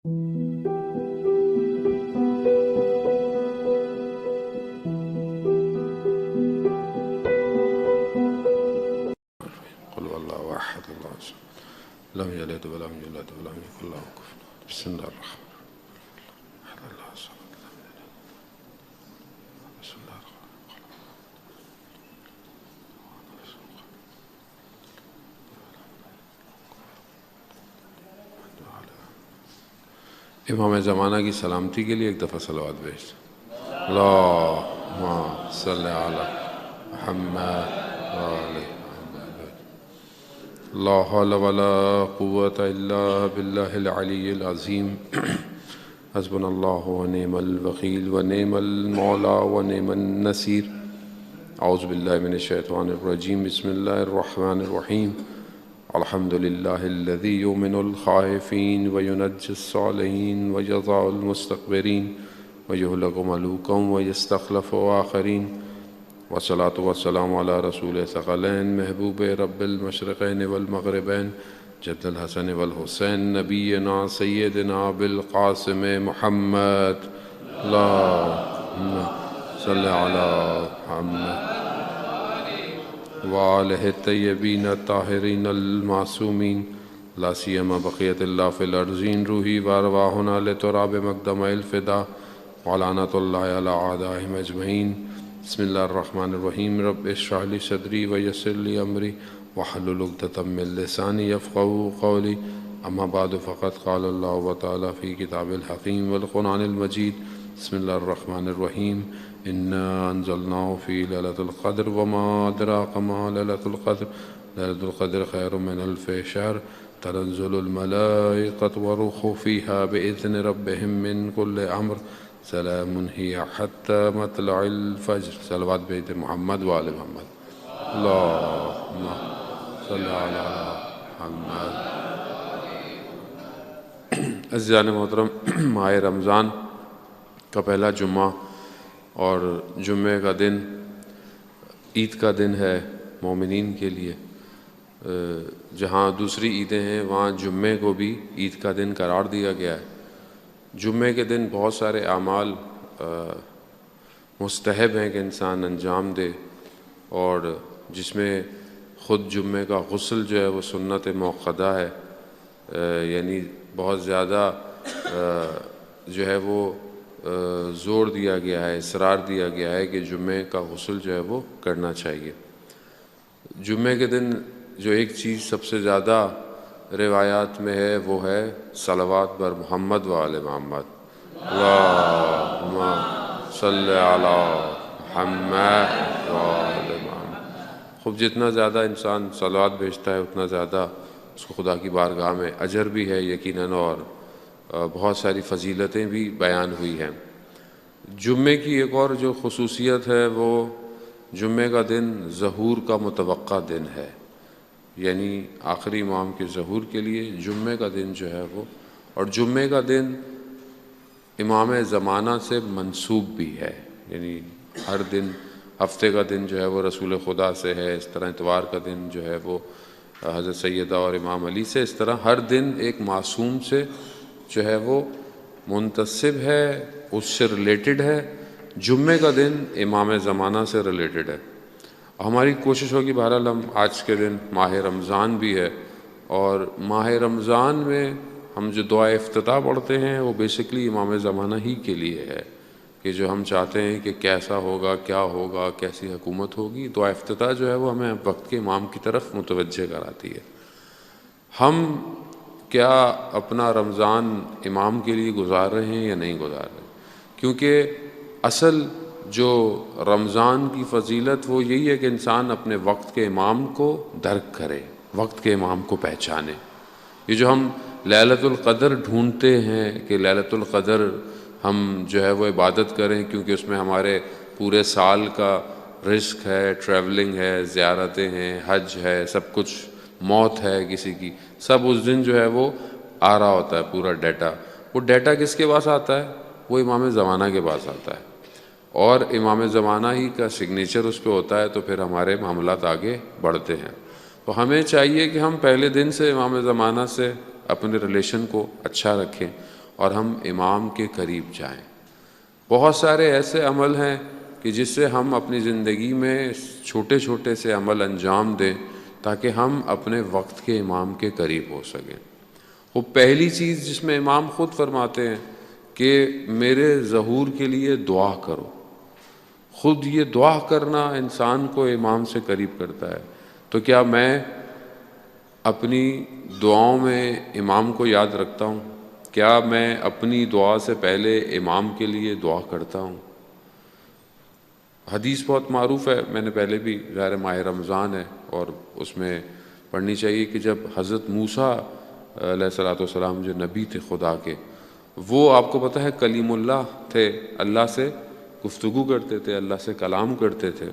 قل هو الله احد الله الصمد لم يلد ولم يولد ولم يكن له كفوا احد. بسم الله الرحمن الرحيم. احد الله الصمد لم يلد. بسم الله الرحمن الرحيم. امام زمانہ کی سلامتی کے لیے ایک دفعہ صلوات بھیج اللہم صلی علی محمد وآلہ لا حول ولا قوة الا باللہ العلی العظیم حسبنا اللہ ونعم الوکیل ونعم المولا ونعم النصیر اعوذ باللہ من الشیطان الرجیم بسم اللہ الرحمن الرحیم الحمد للہ الذی یؤمن الخائفین وینجی الصالحین ویضع المستکبرین ویہلک ملوکا ویستخلف آخرین والصلاة والسلام علی رسول ثقلین محبوب رب المشرقین والمغربین جد الحسن والحسین نبینا سیدنا بالقاسم محمد اللہم صلی علی محمد وآلہ الطیبین الطاہرین المعصومین لا سیما بقیت اللہ فی الارضین روحی وارواحنا لتراب مقدم الفدا ولعنۃ اللہ علی اعدائہم اجمعین بسم اللہ الرحمن الرحیم رب اشرح لی صدری ویسر لی امری واحلل عقدۃ من لسانی یفقہوا قولی اما بعد فقد قال اللہ تعالی فی کتاب الحکیم والقرآن المجید بسم اللہ الرحمن الرحیم انا انزلناه فی لیلۃ القدر وما ادراک ما لیلۃ القدر لیلۃ القدر خیر من الف شہر تنزل الملائکۃ والروح فیہا بإذن ربہم من کل امر سلام ہی حتی مطلع الفجر صلوات بیت محمد وآل محمد اللہم صلی علی محمد. عزیزان محترم، ماہ رمضان کا پہلا جمعہ اور جمعے کا دن عید کا دن ہے مومنین کے لیے. جہاں دوسری عیدیں ہیں وہاں جمعے کو بھی عید کا دن قرار دیا گیا ہے. جمعے کے دن بہت سارے اعمال مستحب ہیں کہ انسان انجام دے، اور جس میں خود جمعے کا غسل جو ہے وہ سنت موقدہ ہے. یعنی بہت زیادہ جو ہے وہ زور دیا گیا ہے، اصرار دیا گیا ہے کہ جمعے کا غسل جو ہے وہ کرنا چاہیے. جمعے کے دن جو ایک چیز سب سے زیادہ روایات میں ہے وہ ہے صلوات بر محمد وآل محمد. اللہم صلی علی محمد وآل محمد. خوب جتنا زیادہ انسان صلوات بھیجتا ہے اتنا زیادہ اس کو خدا کی بارگاہ میں اجر بھی ہے یقیناً، اور بہت ساری فضیلتیں بھی بیان ہوئی ہیں. جمعے کی ایک اور جو خصوصیت ہے وہ جمعے کا دن ظہور کا متوقع دن ہے. یعنی آخری امام کے ظہور کے لیے جمعے کا دن جو ہے وہ، اور جمعے کا دن امام زمانہ سے منسوب بھی ہے. یعنی ہر دن ہفتے کا دن جو ہے وہ رسول خدا سے ہے، اس طرح اتوار کا دن جو ہے وہ حضرت سیدہ اور امام علی سے، اس طرح ہر دن ایک معصوم سے جو ہے وہ منتسب ہے، اس سے ریلیٹڈ ہے. جمعے کا دن امام زمانہ سے ریلیٹڈ ہے. ہماری کوشش ہوگی بہرحال ہم آج کے دن ماہ رمضان بھی ہے، اور ماہ رمضان میں ہم جو دعائے افتتاح پڑھتے ہیں وہ بیسکلی امام زمانہ ہی کے لیے ہے، کہ جو ہم چاہتے ہیں کہ کیسا ہوگا، کیا ہوگا، کیسی حکومت ہوگی. دعا افتتاح جو ہے وہ ہمیں وقت کے امام کی طرف متوجہ کراتی ہے. ہم کیا اپنا رمضان امام کے لیے گزار رہے ہیں یا نہیں گزار رہے؟ کیونکہ اصل جو رمضان کی فضیلت وہ یہی ہے کہ انسان اپنے وقت کے امام کو درک کرے، وقت کے امام کو پہچانے. یہ جو ہم لیلۃ القدر ڈھونڈتے ہیں کہ لیلۃ القدر ہم جو ہے وہ عبادت کریں، کیونکہ اس میں ہمارے پورے سال کا رزق ہے، ٹریولنگ ہے، زیارتیں ہیں، حج ہے، سب کچھ، موت ہے کسی کی، سب اس دن جو ہے وہ آ رہا ہوتا ہے پورا ڈیٹا. وہ ڈیٹا کس کے پاس آتا ہے؟ وہ امام زمانہ کے پاس آتا ہے، اور امام زمانہ ہی کا سگنیچر اس پہ ہوتا ہے، تو پھر ہمارے معاملات آگے بڑھتے ہیں. تو ہمیں چاہیے کہ ہم پہلے دن سے امام زمانہ سے اپنے ریلیشن کو اچھا رکھیں، اور ہم امام کے قریب جائیں۔ بہت سارے ایسے عمل ہیں کہ جس سے ہم اپنی زندگی میں چھوٹے چھوٹے سے عمل انجام دیں تاکہ ہم اپنے وقت کے امام کے قریب ہو سکیں۔ وہ پہلی چیز جس میں امام خود فرماتے ہیں کہ میرے ظہور کے لیے دعا کرو۔ خود یہ دعا کرنا انسان کو امام سے قریب کرتا ہے۔ تو کیا میں اپنی دعاؤں میں امام کو یاد رکھتا ہوں؟ کیا میں اپنی دعا سے پہلے امام کے لیے دعا کرتا ہوں؟ حدیث بہت معروف ہے، میں نے پہلے بھی، ظاہر ماہ رمضان ہے اور اس میں پڑھنی چاہیے کہ جب حضرت موسیٰ علیہ الصلوۃ والسلام جو نبی تھے خدا کے، وہ آپ کو پتہ ہے کلیم اللہ تھے، اللہ سے گفتگو کرتے تھے، اللہ سے کلام کرتے تھے۔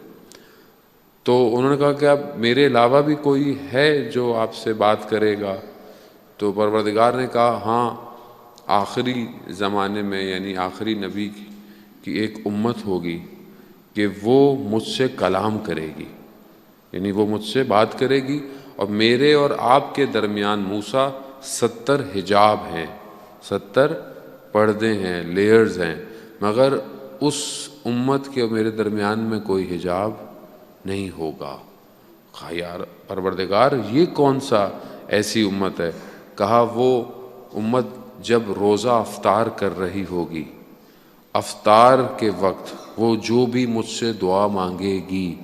تو انہوں نے کہا کہ اب میرے علاوہ بھی کوئی ہے جو آپ سے بات کرے گا؟ تو پروردگار نے کہا ہاں، آخری زمانے میں یعنی آخری نبی کی ایک امت ہوگی کہ وہ مجھ سے کلام کرے گی، یعنی وہ مجھ سے بات کرے گی، اور میرے اور آپ کے درمیان موسیٰ 70 حجاب ہیں، 70 پردے ہیں، لیئرز ہیں، مگر اس امت کے اور میرے درمیان میں کوئی حجاب نہیں ہوگا۔ کہا یار پروردگار یہ کون سا ایسی امت ہے؟ کہا وہ امت جب روزہ افطار کر رہی ہوگی، افطار کے وقت وہ جو بھی مجھ سے دعا مانگے گی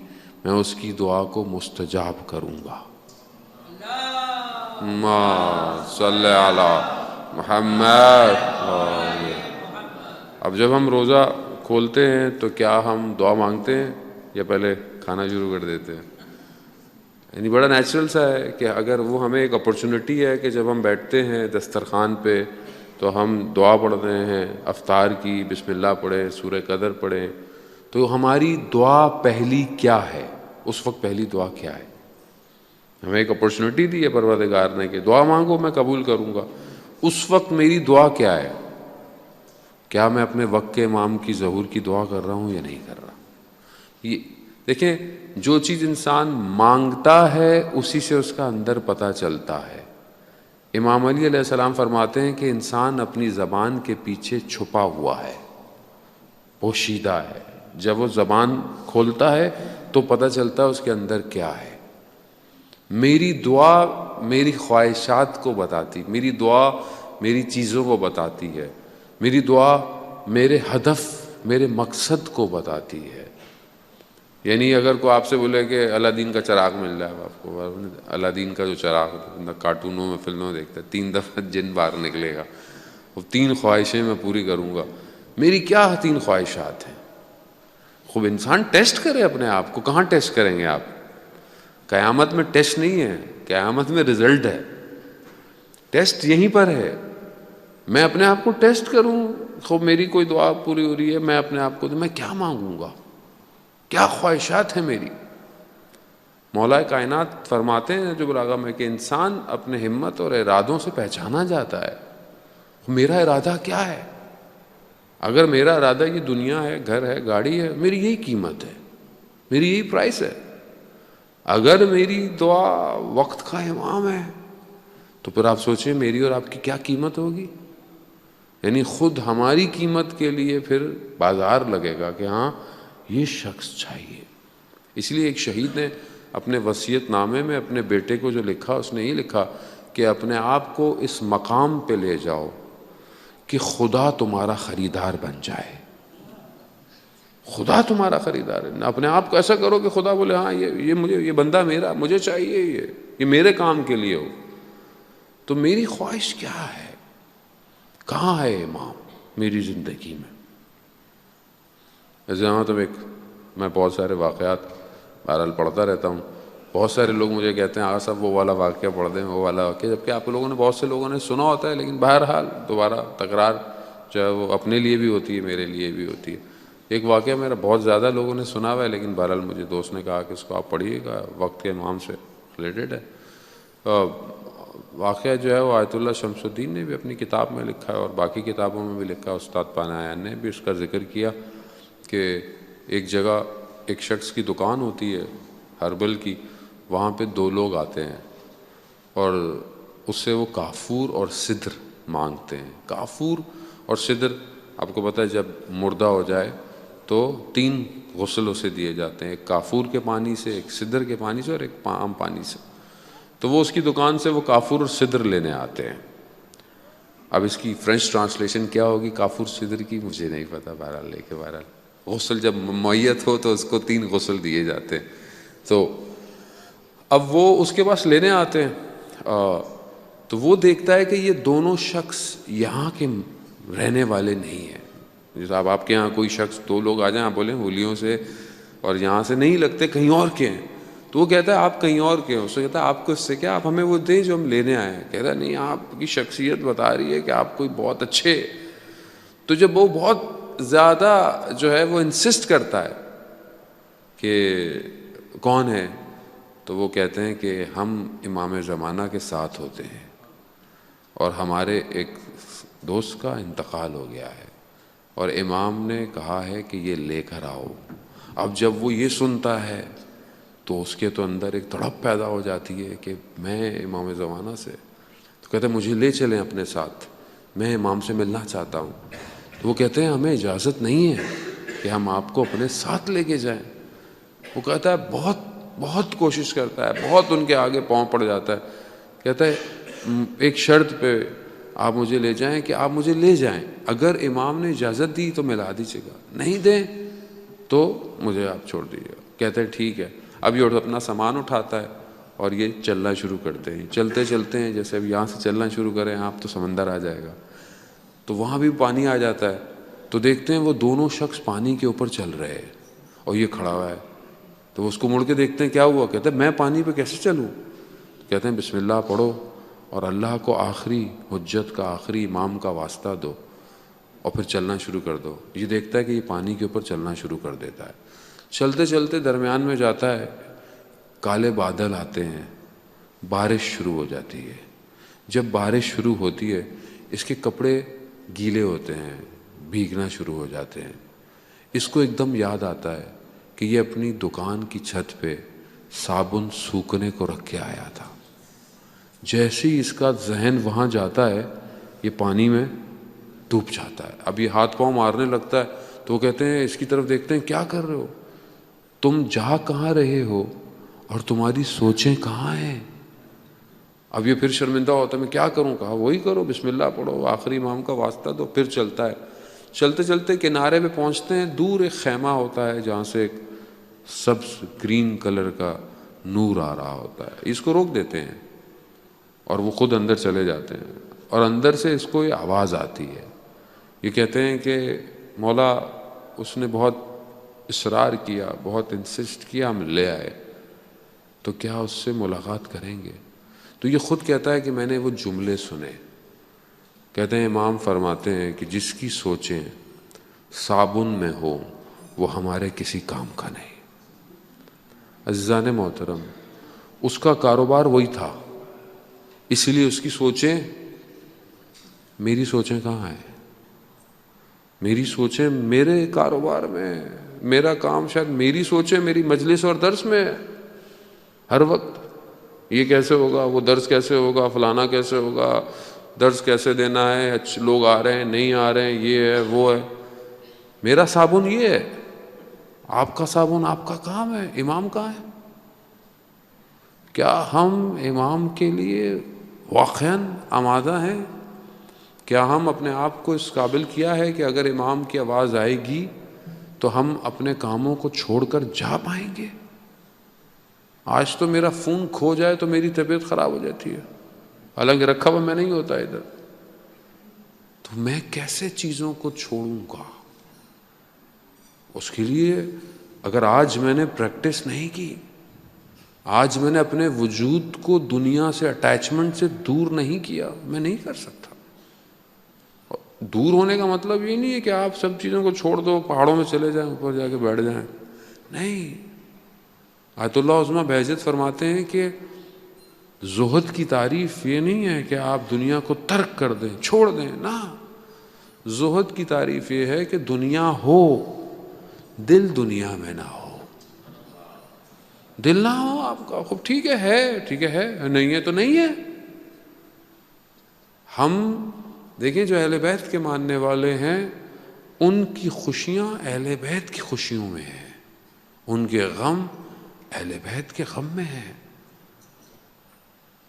میں اس کی دعا کو مستجاب کروں گا۔ صلی علی محمد۔ اب جب ہم روزہ کھولتے ہیں تو کیا ہم دعا مانگتے ہیں یا پہلے کھانا شروع کر دیتے ہیں؟ یعنی بڑا نیچرل سا ہے کہ اگر وہ ہمیں ایک اپرچونٹی ہے کہ جب ہم بیٹھتے ہیں دسترخوان پہ تو ہم دعا پڑھ رہے ہیں افطار کی، بسم اللہ پڑھیں، سورہ قدر پڑھیں، تو ہماری دعا پہلی کیا ہے؟ اس وقت پہلی دعا کیا ہے؟ ہمیں ایک اپرچونٹی دی ہے پروردگار نے کہ دعا مانگو میں قبول کروں گا، اس وقت میری دعا کیا ہے؟ کیا میں اپنے وقت کے امام کی ظہور کی دعا کر رہا ہوں یا نہیں کر رہا؟ یہ دیکھیں، جو چیز انسان مانگتا ہے اسی سے اس کا اندر پتہ چلتا ہے۔ امام علی علیہ السلام فرماتے ہیں کہ انسان اپنی زبان کے پیچھے چھپا ہوا ہے، پوشیدہ ہے، جب وہ زبان کھولتا ہے تو پتہ چلتا ہے اس کے اندر کیا ہے۔ میری دعا میری خواہشات کو بتاتی، میری دعا میری چیزوں کو بتاتی ہے، میری دعا میرے ہدف، میرے مقصد کو بتاتی ہے۔ یعنی اگر کوئی آپ سے بولے کہ الادین کا چراغ مل جائے آپ کو، الادین کا جو چراغ کارٹونوں میں فلموں میں دیکھتا ہے، 3 دفعہ جن باہر نکلے گا، وہ 3 خواہشیں میں پوری کروں گا۔ میری کیا 3 خواہشات ہیں؟ خوب انسان ٹیسٹ کرے اپنے آپ کو۔ کہاں ٹیسٹ کریں گے آپ؟ قیامت میں ٹیسٹ نہیں ہے، قیامت میں رزلٹ ہے۔ ٹیسٹ یہیں پر ہے، میں اپنے آپ کو ٹیسٹ کروں۔ خوب میری کوئی دعا پوری ہو رہی ہے، میں اپنے آپ کو میں کیا مانگوں گا، کیا خواہشات ہیں میری؟ مولا کائنات فرماتے ہیں جو بلاغہ میں کہ انسان اپنے ہمت اور ارادوں سے پہچانا جاتا ہے۔ میرا ارادہ کیا ہے؟ اگر میرا ارادہ یہ دنیا ہے، گھر ہے، گاڑی ہے، میری یہی قیمت ہے، میری یہی پرائس ہے۔ اگر میری دعا وقت کا امام ہے تو پھر آپ سوچیں میری اور آپ کی کیا قیمت ہوگی؟ یعنی خود ہماری قیمت کے لیے پھر بازار لگے گا کہ ہاں یہ شخص چاہیے۔ اس لیے ایک شہید نے اپنے وصیت نامے میں اپنے بیٹے کو جو لکھا، اس نے یہ لکھا کہ اپنے آپ کو اس مقام پہ لے جاؤ کہ خدا تمہارا خریدار بن جائے۔ خدا تمہارا خریدار ہے، اپنے آپ کو ایسا کرو کہ خدا بولے ہاں یہ مجھے، یہ بندہ میرا، مجھے چاہیے، یہ میرے کام کے لیے ہو۔ تو میری خواہش کیا ہے؟ کہاں ہے امام میری زندگی میں؟ تو میں بہت سارے واقعات بہرحال پڑھتا رہتا ہوں۔ بہت سارے لوگ مجھے کہتے ہیں آغا صاحب وہ والا واقعہ پڑھ دیں، وہ والا واقعہ، جبکہ آپ لوگوں نے، بہت سے لوگوں نے سنا ہوتا ہے، لیکن بہرحال دوبارہ تکرار جو ہے وہ اپنے لیے بھی ہوتی ہے، میرے لیے بھی ہوتی ہے۔ ایک واقعہ میرا بہت زیادہ لوگوں نے سنا ہوا ہے، لیکن بہرحال مجھے دوست نے کہا کہ اس کو آپ پڑھیے گا، وقت کے امام سے ریلیٹڈ ہے۔ واقعہ جو ہے وہ آیت اللہ شمس الدین نے بھی اپنی کتاب میں لکھا ہے اور باقی کتابوں میں بھی لکھا ہے، استاد پانایان نے بھی اس کا ذکر کیا کہ ایک جگہ ایک شخص کی دکان ہوتی ہے ہربل کی، وہاں پہ 2 لوگ آتے ہیں اور اس سے وہ کافور اور سدر مانگتے ہیں۔ کافور اور سدر، آپ کو پتہ ہے جب مردہ ہو جائے تو 3 غسل اسے دیے جاتے ہیں، ایک کافور کے پانی سے، ایک سدر کے پانی سے اور ایک عام پانی سے۔ تو وہ اس کی دکان سے وہ کافور اور سدر لینے آتے ہیں۔ اب اس کی فرینچ ٹرانسلیشن کیا ہوگی کافور سدر کی مجھے نہیں پتہ، بہرحال لے کے بہرحال غسل جب میت ہو تو اس کو 3 غسل دیے جاتے ہیں۔ تو اب وہ اس کے پاس لینے آتے ہیں، تو وہ دیکھتا ہے کہ یہ دونوں شخص یہاں کے رہنے والے نہیں ہیں۔ جیسے اب آپ کے یہاں کوئی شخص 2 لوگ آ جائیں، آپ بولیں ہولیوں سے اور یہاں سے نہیں لگتے، کہیں اور کے ہیں، تو وہ کہتا ہے آپ کہیں اور کے ہو۔ اس سے کہتا ہے آپ کو اس سے کیا، آپ ہمیں وہ دیں جو ہم لینے آئے ہیں۔ کہتا ہے نہیں، آپ کی شخصیت بتا رہی ہے کہ آپ کوئی بہت اچھے۔ تو جب وہ بہت زیادہ جو ہے وہ انسسٹ کرتا ہے کہ کون ہے، تو وہ کہتے ہیں کہ ہم امام زمانہ کے ساتھ ہوتے ہیں اور ہمارے ایک دوست کا انتقال ہو گیا ہے اور امام نے کہا ہے کہ یہ لے کر آؤ۔ اب جب وہ یہ سنتا ہے تو اس کے تو اندر ایک تڑپ پیدا ہو جاتی ہے کہ میں امام زمانہ سے، تو کہتے ہیں مجھے لے چلیں اپنے ساتھ، میں امام سے ملنا چاہتا ہوں۔ تو وہ کہتے ہیں ہمیں اجازت نہیں ہے کہ ہم آپ کو اپنے ساتھ لے کے جائیں۔ وہ کہتا ہے بہت کوشش کرتا ہے، بہت ان کے آگے پاؤں پڑ جاتا ہے، کہتا ہے ایک شرط پہ آپ مجھے لے جائیں کہ آپ مجھے لے جائیں، اگر امام نے اجازت دی تو ملا دیجیے گا، نہیں دیں تو مجھے آپ چھوڑ دیجیے گا۔ کہتے ہیں ٹھیک ہے۔ اب یہ اپنا سامان اٹھاتا ہے اور یہ چلنا شروع کرتے ہیں، چلتے چلتے ہیں، جیسے اب یہاں سے چلنا شروع کریں آپ تو سمندر آ جائے گا، تو وہاں بھی پانی آ جاتا ہے۔ تو دیکھتے ہیں وہ دونوں شخص پانی کے اوپر چل رہے ہیں اور یہ کھڑا ہوا ہے، تو اس کو مڑ کے دیکھتے ہیں کیا ہوا، کہتے ہیں میں پانی پہ کیسے چلوں؟ کہتے ہیں بسم اللہ پڑھو اور اللہ کو آخری حجت کا، آخری امام کا واسطہ دو اور پھر چلنا شروع کر دو۔ یہ دیکھتا ہے کہ یہ پانی کے اوپر چلنا شروع کر دیتا ہے، چلتے چلتے درمیان میں جاتا ہے، کالے بادل آتے ہیں، بارش شروع ہو جاتی ہے۔ جب بارش شروع ہوتی ہے اس کے کپڑے گیلے ہوتے ہیں، بھیگنا شروع ہو جاتے ہیں۔ اس کو ایک دم یاد آتا ہے کہ یہ اپنی دکان کی چھت پہ صابن سوکھنے کو رکھ کے آیا تھا۔ جیسے ہی اس کا ذہن وہاں جاتا ہے یہ پانی میں ڈوب جاتا ہے۔ اب یہ ہاتھ پاؤں مارنے لگتا ہے، تو وہ کہتے ہیں اس کی طرف دیکھتے ہیں کیا کر رہے ہو تم، جا کہاں رہے ہو اور تمہاری سوچیں کہاں ہیں؟ اب یہ پھر شرمندہ ہوتا ہے میں کیا کروں؟ کہا وہی کرو، بسم اللہ پڑھو، آخری امام کا واسطہ دو، پھر چلتا ہے۔ چلتے چلتے کنارے پہ پہنچتے ہیں، دور ایک خیمہ ہوتا ہے جہاں سے ایک سبز گرین کلر کا نور آ رہا ہوتا ہے۔ اس کو روک دیتے ہیں اور وہ خود اندر چلے جاتے ہیں، اور اندر سے اس کو یہ آواز آتی ہے۔ یہ کہتے ہیں کہ مولا اس نے بہت اصرار کیا، بہت انسسٹ کیا، ہم لے آئے، تو کیا اس سے ملاقات کریں گے؟ تو یہ خود کہتا ہے کہ میں نے وہ جملے سنے۔ کہتے ہیں امام فرماتے ہیں کہ جس کی سوچیں صابن میں ہو وہ ہمارے کسی کام کا نہیں۔ عزیزان محترم، اس کا کاروبار وہی تھا، اس لیے اس کی سوچیں، میری سوچیں کہاں ہیں؟ میری سوچیں میرے کاروبار میں، میرا کام شاید میری سوچیں میری مجلس اور درس میں ہر وقت یہ کیسے ہوگا، وہ درس کیسے ہوگا، فلانا کیسے ہوگا، درس کیسے دینا ہے، اچھے لوگ آ رہے ہیں نہیں آ رہے ہیں، یہ ہے وہ ہے۔ میرا صابن یہ ہے، آپ کا صابن آپ کا کام ہے، امام کہاں ہے؟ کیا ہم امام کے لیے واقعاً آمادہ ہیں؟ کیا ہم اپنے آپ کو اس قابل کیا ہے کہ اگر امام کی آواز آئے گی تو ہم اپنے کاموں کو چھوڑ کر جا پائیں گے؟ آج تو میرا فون کھو جائے تو میری طبیعت خراب ہو جاتی ہے، حالانکہ رکھا ہوا میں نہیں ہوتا ادھر، تو میں کیسے چیزوں کو چھوڑوں گا؟ اس کے لیے اگر آج میں نے پریکٹس نہیں کی، آج میں نے اپنے وجود کو دنیا سے اٹیچمنٹ سے دور نہیں کیا، میں نہیں کر سکتا۔ دور ہونے کا مطلب یہ نہیں ہے کہ آپ سب چیزوں کو چھوڑ دو، پہاڑوں میں چلے جائیں، اوپر جا کے بیٹھ جائیں، نہیں۔ آیت اللہ عظمہ بہجت فرماتے ہیں کہ زہد کی تعریف یہ نہیں ہے کہ آپ دنیا کو ترک کر دیں، چھوڑ دیں، نہ۔ زہد کی تعریف یہ ہے کہ دنیا ہو، دل دنیا میں نہ ہو، دل نہ ہو آپ کا، خوب ٹھیک ہے ٹھیک ہے، نہیں ہے تو نہیں ہے۔ ہم دیکھیں جو اہل بیت کے ماننے والے ہیں ان کی خوشیاں اہل بیت کی خوشیوں میں ہیں، ان کے غم اہل بیت کے غم میں ہیں۔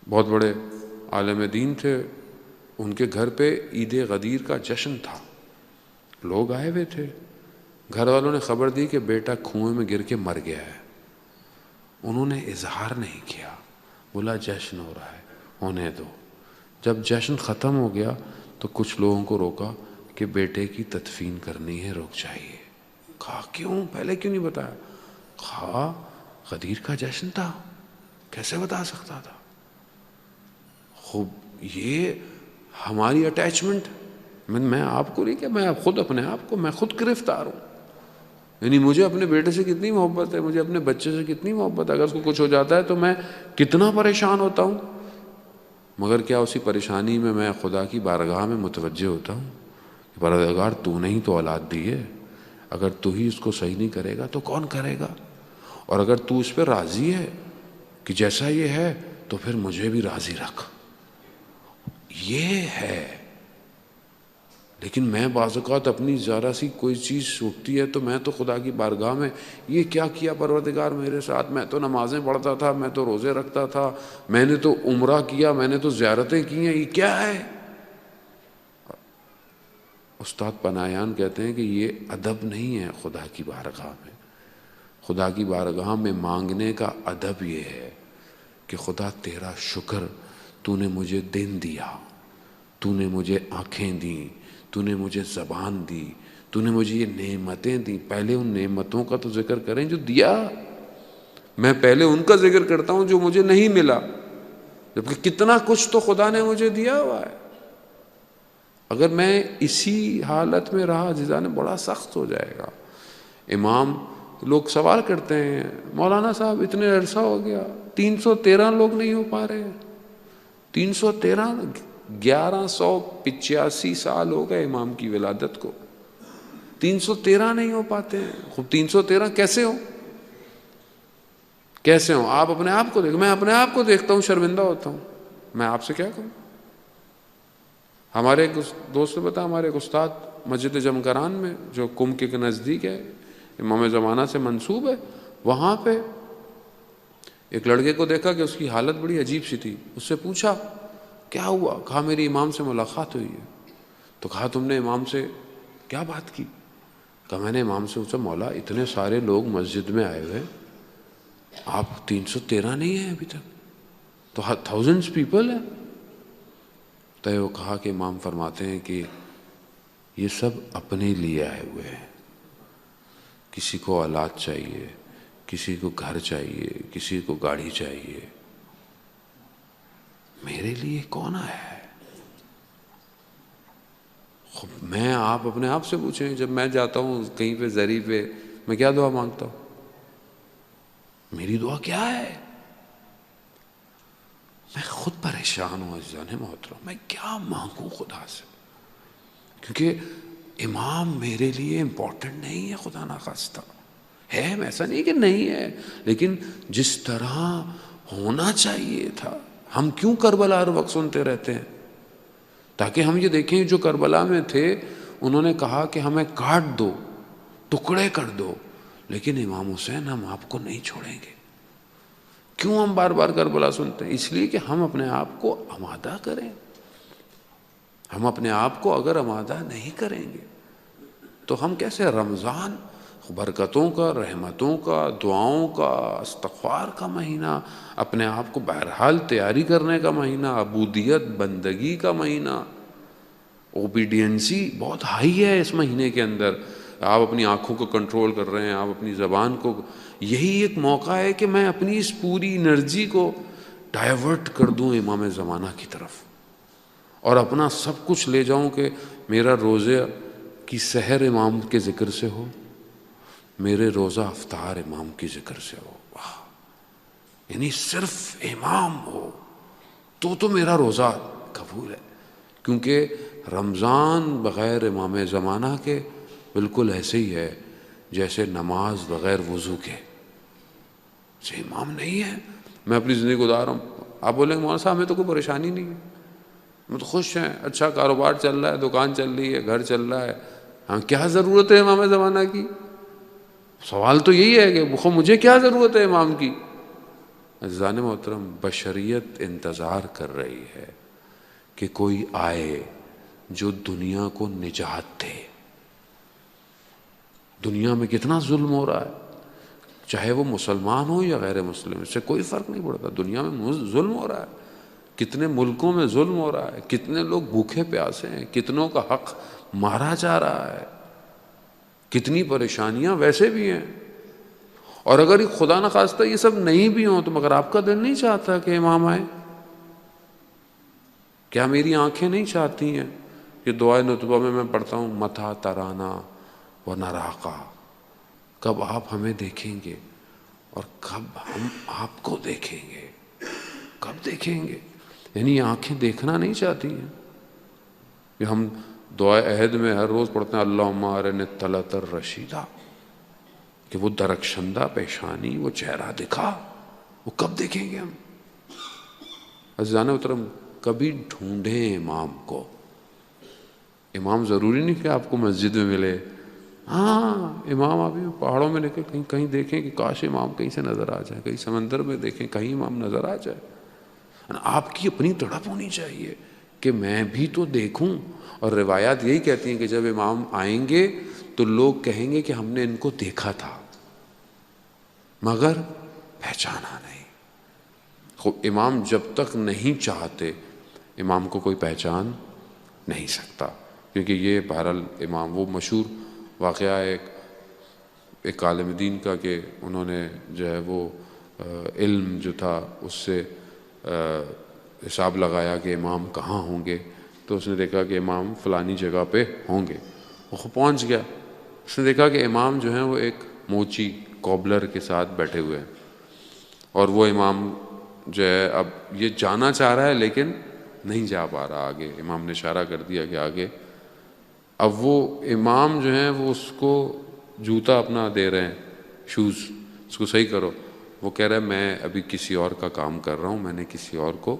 بہت بڑے عالم دین تھے، ان کے گھر پہ عید غدیر کا جشن تھا، لوگ آئے ہوئے تھے، گھر والوں نے خبر دی کہ بیٹا کنویں میں گر کے مر گیا ہے، انہوں نے اظہار نہیں کیا، بولا جشن ہو رہا ہے ہونے دو۔ جب جشن ختم ہو گیا تو کچھ لوگوں کو روکا کہ بیٹے کی تدفین کرنی ہے، رک جائیے۔ کہا کیوں، پہلے کیوں نہیں بتایا؟ کہا غدیر کا جشن تھا، کیسے بتا سکتا تھا؟ خوب یہ ہماری اٹیچمنٹ، میں آپ کو نہیں کہ میں خود اپنے آپ کو، میں خود گرفتار ہوں، یعنی مجھے اپنے بیٹے سے کتنی محبت ہے، مجھے اپنے بچے سے کتنی محبت ہے، اگر اس کو کچھ ہو جاتا ہے تو میں کتنا پریشان ہوتا ہوں، مگر کیا اسی پریشانی میں میں خدا کی بارگاہ میں متوجہ ہوتا ہوں کہ پروردگار تو نے ہی تو اولاد دی ہے، اگر تو ہی اس کو صحیح نہیں کرے گا تو کون کرے گا، اور اگر تو اس پہ راضی ہے کہ جیسا یہ ہے تو پھر مجھے بھی راضی رکھ۔ یہ ہے، لیکن میں بعض اوقات اپنی ذرا سی کوئی چیز چھوٹتی ہے تو میں تو خدا کی بارگاہ میں یہ کیا کیا پروردگار میرے ساتھ، میں تو نمازیں پڑھتا تھا، میں تو روزے رکھتا تھا، میں نے تو عمرہ کیا، میں نے تو زیارتیں کی ہیں، یہ کیا ہے؟ استاد پناہیان کہتے ہیں کہ یہ ادب نہیں ہے خدا کی بارگاہ میں، خدا کی بارگاہ میں مانگنے کا ادب یہ ہے کہ خدا تیرا شکر، تو نے مجھے دن دیا، تو نے مجھے آنکھیں دیں، تو نے مجھے زبان دی، تو نے مجھے یہ نعمتیں دی، پہلے ان نعمتوں کا تو ذکر کریں جو دیا، میں پہلے ان کا ذکر کرتا ہوں جو مجھے نہیں ملا، جبکہ کتنا کچھ تو خدا نے مجھے دیا ہوا ہے۔ اگر میں اسی حالت میں رہا جزانے بڑا سخت ہو جائے گا۔ امام لوگ سوال کرتے ہیں مولانا صاحب اتنے عرصہ ہو گیا 313 لوگ نہیں ہو پا رہے، 313 1185 سال ہو گئے امام کی ولادت کو، 313 نہیں ہو پاتے ہیں۔ خوب 313 کیسے ہوں؟ کیسے ہوں؟ آپ اپنے آپ کو دیکھ، میں اپنے آپ کو دیکھتا ہوں شرمندہ ہوتا ہوں، میں آپ سے کیا کہوں؟ ہمارے ایک دوست نے بتایا، ہمارے ایک استاد مسجد جمکران میں جو کم کے نزدیک ہے، امام زمانہ سے منسوب ہے، وہاں پہ ایک لڑکے کو دیکھا کہ اس کی حالت بڑی عجیب سی تھی، اس سے پوچھا کیا ہوا؟ کہا میری امام سے ملاقات ہوئی ہے۔ تو کہا تم نے امام سے کیا بات کی؟ کہا میں نے امام سے پوچھا مولا اتنے سارے لوگ مسجد میں آئے ہوئے، آپ 313 نہیں ہیں ابھی تک، تو تھاؤزنڈز پیپل ہیں۔ تو وہ کہا کہ امام فرماتے ہیں کہ یہ سب اپنے لیے آئے ہوئے ہیں، کسی کو اولاد چاہیے، کسی کو گھر چاہیے، کسی کو گاڑی چاہیے، میرے لیے کون آیا ہے؟ میں آپ اپنے آپ سے پوچھیں، جب میں جاتا ہوں کہیں پہ زری پہ، میں کیا دعا مانگتا ہوں؟ میری دعا کیا ہے؟ میں خود پریشان ہوں عزیزان محترم، میں کیا مانگوں خدا سے؟ کیونکہ امام میرے لیے امپورٹنٹ نہیں ہے، خدا نخواستہ ہے، ایسا نہیں کہ نہیں ہے، لیکن جس طرح ہونا چاہیے تھا۔ ہم کیوں کربلا ہر وقت سنتے رہتے ہیں؟ تاکہ ہم یہ دیکھیں جو کربلا میں تھے انہوں نے کہا کہ ہمیں کاٹ دو، ٹکڑے کر دو، لیکن امام حسین ہم آپ کو نہیں چھوڑیں گے۔ کیوں ہم بار بار کربلا سنتے ہیں؟ اس لیے کہ ہم اپنے آپ کو آمادہ کریں۔ ہم اپنے آپ کو اگر آمادہ نہیں کریں گے تو ہم کیسے؟ رمضان برکتوں کا، رحمتوں کا، دعاؤں کا، استغفار کا مہینہ، اپنے آپ کو بہرحال تیاری کرنے کا مہینہ، عبودیت بندگی کا مہینہ، اوبیڈینسی بہت ہائی ہے اس مہینے کے اندر۔ آپ اپنی آنکھوں کو کنٹرول کر رہے ہیں، آپ اپنی زبان کو، یہی ایک موقع ہے کہ میں اپنی اس پوری انرجی کو ڈائیورٹ کر دوں امام زمانہ کی طرف، اور اپنا سب کچھ لے جاؤں کہ میرا روزے کی سحر امام کے ذکر سے ہو، میرے روزہ افطار امام کی ذکر سے ہو۔ واہ، یعنی صرف امام ہو تو میرا روزہ قبول ہے، کیونکہ رمضان بغیر امام زمانہ کے بالکل ایسے ہی ہے جیسے نماز بغیر وضو کے۔ سے امام نہیں ہے، میں اپنی زندگی گزار رہا ہوں، آپ بولیں گے مولانا صاحب ہمیں تو کوئی پریشانی نہیں ہے، ہم تو خوش ہیں، اچھا کاروبار چل رہا ہے، دکان چل رہی ہے، گھر چل رہا ہے، ہاں کیا ضرورت ہے امام زمانہ کی؟ سوال تو یہی ہے کہ مجھے کیا ضرورت ہے امام کی؟ عزیزان محترم، بشریت انتظار کر رہی ہے کہ کوئی آئے جو دنیا کو نجات دے۔ دنیا میں کتنا ظلم ہو رہا ہے، چاہے وہ مسلمان ہو یا غیر مسلم، اس سے کوئی فرق نہیں پڑتا، دنیا میں ظلم ہو رہا ہے، کتنے ملکوں میں ظلم ہو رہا ہے، کتنے لوگ بھوکے پیاسے ہیں، کتنوں کا حق مارا جا رہا ہے، کتنی پریشانیاں ویسے بھی ہیں۔ اور اگر خدا نخواستہ یہ سب نہیں بھی ہوں تو مگر آپ کا دل نہیں چاہتا کہ امام آئے؟ کیا میری آنکھیں نہیں چاہتی ہیں؟ یہ دعائے نطبہ میں پڑھتا ہوں، متى ترانا و نراقا، کب آپ ہمیں دیکھیں گے اور کب ہم آپ کو دیکھیں گے، کب دیکھیں گے؟ یعنی یہ آنکھیں دیکھنا نہیں چاہتی ہیں کہ ہم دعائے عہد میں ہر روز پڑھتے ہیں اللہم ارنی الطلعة الرشیدہ، کہ وہ درخشندہ پیشانی، وہ چہرہ دکھا، وہ کب دیکھیں گے ہم؟ عزیزان محترم، کبھی ڈھونڈیں امام کو۔ امام ضروری نہیں کہ آپ کو مسجد میں ملے، ہاں امام ابھی پہاڑوں میں نکل کہیں دیکھیں کہ کاش امام کہیں سے نظر آ جائے، کہیں سمندر میں دیکھیں کہیں امام نظر آ جائے۔ آپ کی اپنی تڑپ ہونی چاہیے کہ میں بھی تو دیکھوں۔ اور روایات یہی کہتی ہیں کہ جب امام آئیں گے تو لوگ کہیں گے کہ ہم نے ان کو دیکھا تھا مگر پہچانا نہیں۔ خوب امام جب تک نہیں چاہتے امام کو کوئی پہچان نہیں سکتا، کیونکہ یہ بہرحال امام، وہ مشہور واقعہ ہے ایک عالم دین کا کہ انہوں نے جو ہے وہ علم جو تھا اس سے حساب لگایا کہ امام کہاں ہوں گے، تو اس نے دیکھا کہ امام فلانی جگہ پہ ہوں گے، وہ پہنچ گیا، اس نے دیکھا کہ امام جو ہیں وہ ایک موچی کوبلر کے ساتھ بیٹھے ہوئے ہیں، اور وہ امام جو ہے اب یہ جانا چاہ رہا ہے لیکن نہیں جا پا رہا آگے، امام نے اشارہ کر دیا کہ آگے۔ اب وہ امام جو ہیں وہ اس کو جوتا اپنا دے رہے ہیں، شوز، اس کو صحیح کرو، وہ کہہ رہا ہے میں ابھی کسی اور کا کام کر رہا ہوں، میں نے کسی اور کو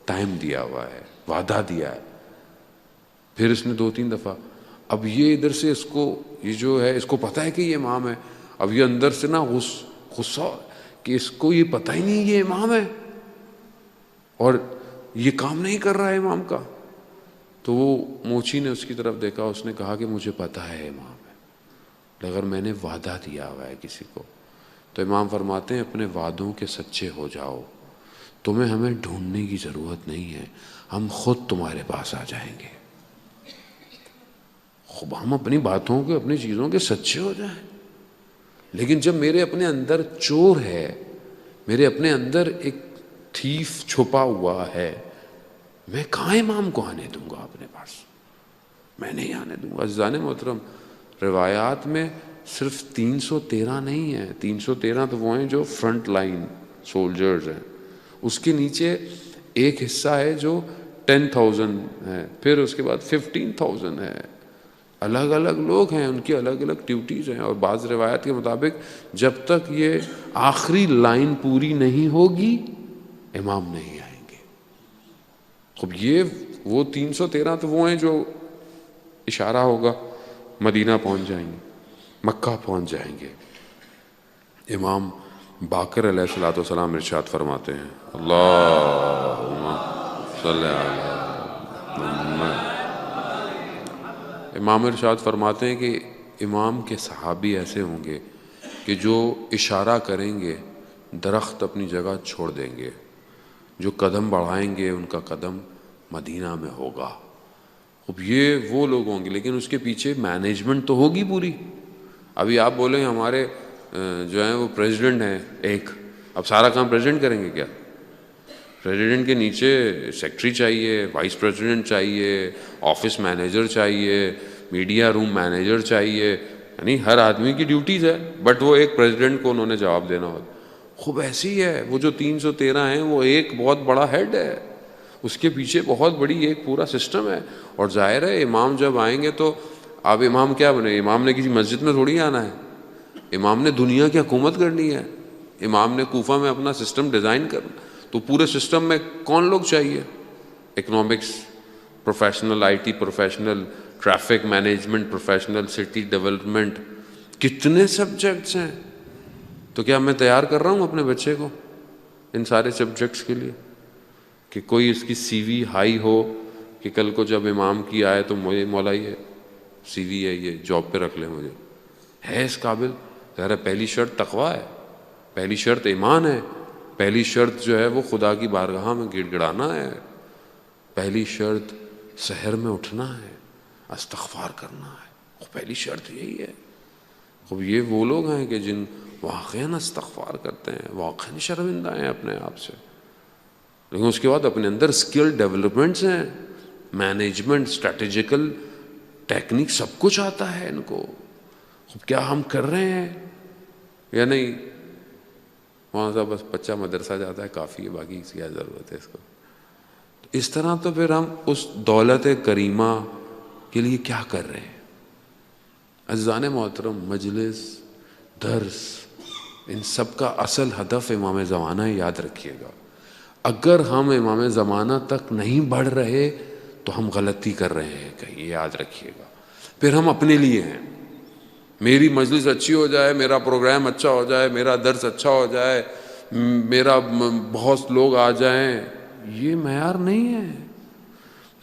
ٹائم دیا ہوا ہے، وعدہ دیا ہے۔ پھر اس نے 2-3 دفعہ، اب یہ ادھر سے اس کو، یہ جو ہے اس کو پتہ ہے کہ یہ امام ہے، اب یہ اندر سے نا غصہ کہ اس کو یہ پتہ ہی نہیں یہ امام ہے اور یہ کام نہیں کر رہا ہے امام کا۔ تو وہ موچی نے اس کی طرف دیکھا، اس نے کہا کہ مجھے پتہ ہے امام ہے، اگر میں نے وعدہ دیا ہوا ہے کسی کو، تو امام فرماتے ہیں اپنے وعدوں کے سچے ہو جاؤ، تمہیں ہمیں ڈھونڈنے کی ضرورت نہیں ہے، ہم خود تمہارے پاس آ جائیں گے۔ خوب ہم اپنی باتوں کے، اپنی چیزوں کے سچے ہو جائیں، لیکن جب میرے اپنے اندر چور ہے، میرے اپنے اندر ایک تھیف چھپا ہوا ہے، میں کہاں امام کو آنے دوں گا اپنے پاس؟ میں نہیں آنے دوں گا۔ عزیزان محترم، روایات میں صرف 313 نہیں ہیں، 313 تو وہ ہیں جو فرنٹ لائن سولجرز ہیں، اس کے نیچے ایک حصہ ہے جو 10,000 ہے، پھر اس کے بعد 15,000 ہے، الگ الگ لوگ ہیں، ان کی الگ الگ ڈیوٹیز ہیں، اور بعض روایات کے مطابق جب تک یہ آخری لائن پوری نہیں ہوگی امام نہیں آئیں گے۔ خب یہ وہ 313 تو وہ ہیں جو اشارہ ہوگا مدینہ پہنچ جائیں گے، مکہ پہنچ جائیں گے۔ امام باقر علیہ الصلوۃ والسلام ارشاد فرماتے ہیں، اللہم صلی علی محمد۔ امام ارشاد فرماتے ہیں کہ امام کے صحابی ایسے ہوں گے کہ جو اشارہ کریں گے درخت اپنی جگہ چھوڑ دیں گے، جو قدم بڑھائیں گے ان کا قدم مدینہ میں ہوگا۔ اب یہ وہ لوگ ہوں گے، لیکن اس کے پیچھے مینجمنٹ تو ہوگی پوری۔ ابھی آپ بولیں ہمارے جو ہیں وہ پریزیڈنٹ ہیں ایک، اب سارا کام پریزیڈنٹ کریں گے کیا؟ پریزیڈنٹ کے نیچے سیکٹری چاہیے، وائس پریزیڈنٹ چاہیے، آفس مینیجر چاہیے، میڈیا روم مینیجر چاہیے، یعنی ہر آدمی کی ڈیوٹیز ہے، بٹ وہ ایک پریزیڈنٹ کو انہوں نے جواب دینا ہوتا۔ خوب ایسی ہے، وہ جو 313 ہیں وہ ایک بہت بڑا ہیڈ ہے، اس کے پیچھے بہت بڑی ایک پورا سسٹم ہے۔ اور ظاہر ہے امام جب آئیں گے تو اب امام کیا بنے؟ امام نے کسی مسجد میں تھوڑی آنا ہے، امام نے دنیا کی حکومت کرنی ہے، امام نے کوفہ میں اپنا سسٹم ڈیزائن کرنا، تو پورے سسٹم میں کون لوگ چاہیے؟ Economics, professional I T professional, traffic management professional, city development, کتنے سبجیکٹس ہیں. تو کیا میں تیار کر رہا ہوں اپنے بچے کو ان سارے سبجیکٹس کے لیے کہ کوئی اس کی سی وی ہائی ہو کہ کل کو جب امام کی آئے تو مجھے مولا یہ سی وی ہے، یہ جاب پہ رکھ لیں مجھے، ہے اس قابل؟ ذرا پہلی شرط تقویٰ ہے، پہلی شرط ایمان ہے، پہلی شرط جو ہے وہ خدا کی بارگاہ میں گڑ گڑانا ہے، پہلی شرط سحر میں اٹھنا ہے، استغفار کرنا ہے، پہلی شرط یہی ہے. اب یہ وہ لوگ ہیں کہ جن واقعاً استغفار کرتے ہیں، واقعاً شرمندہ ہیں اپنے آپ سے، لیکن اس کے بعد اپنے اندر اسکل ڈیولپمنٹس ہیں، مینجمنٹ، اسٹریٹجیکل ٹیکنیک، سب کچھ آتا ہے ان کو. اب کیا ہم کر رہے ہیں یا نہیں؟ وہاں سے بس بچہ مدرسہ جاتا ہے کافی ہے، باقی کیا ضرورت ہے اس کو. اس طرح تو پھر ہم اس دولت کریمہ کے لیے کیا کر رہے ہیں؟ عزیزان محترم، مجلس، درس، ان سب کا اصل ہدف امام زمانہ ہے، یاد رکھیے گا. اگر ہم امام زمانہ تک نہیں بڑھ رہے تو ہم غلطی کر رہے ہیں کہیں، یاد رکھیے گا. پھر ہم اپنے لیے ہیں، میری مجلس اچھی ہو جائے، میرا پروگرام اچھا ہو جائے، میرا درس اچھا ہو جائے، میرا بہت لوگ آ جائیں، یہ معیار نہیں ہے.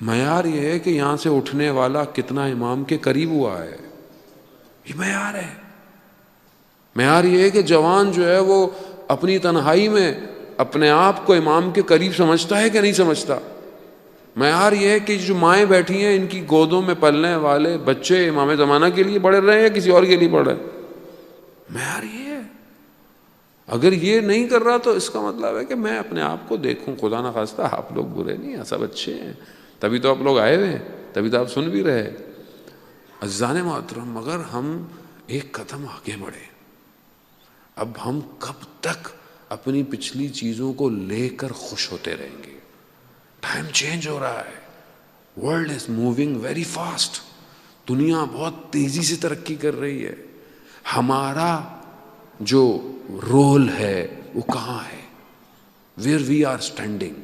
معیار یہ ہے کہ یہاں سے اٹھنے والا کتنا امام کے قریب ہوا ہے، یہ معیار ہے. معیار یہ ہے کہ جوان جو ہے وہ اپنی تنہائی میں اپنے آپ کو امام کے قریب سمجھتا ہے کہ نہیں سمجھتا. معیار یہ ہے کہ جو مائیں بیٹھی ہیں ان کی گودوں میں پلنے والے بچے امام زمانہ کے لیے پڑھ رہے ہیں یا کسی اور کے لیے پڑھ رہے ہیں. معیار یہ ہے. اگر یہ نہیں کر رہا تو اس کا مطلب ہے کہ میں اپنے آپ کو دیکھوں. خدا نہ خواستہ آپ لوگ برے نہیں ہیں، سب اچھے ہیں، تبھی تو آپ لوگ آئے ہوئے ہیں، تبھی تو آپ سن بھی رہے. عزیزان محترم، مگر ہم ایک قدم آگے بڑھے. اب ہم کب تک اپنی پچھلی چیزوں کو لے کر خوش ہوتے رہیں گے؟ ٹائم چینج ہو رہا ہے، world is moving very fast, دنیا بہت تیزی سے ترقی کر رہی ہے. ہمارا جو رول ہے وہ کہاں ہے؟ Where we are standing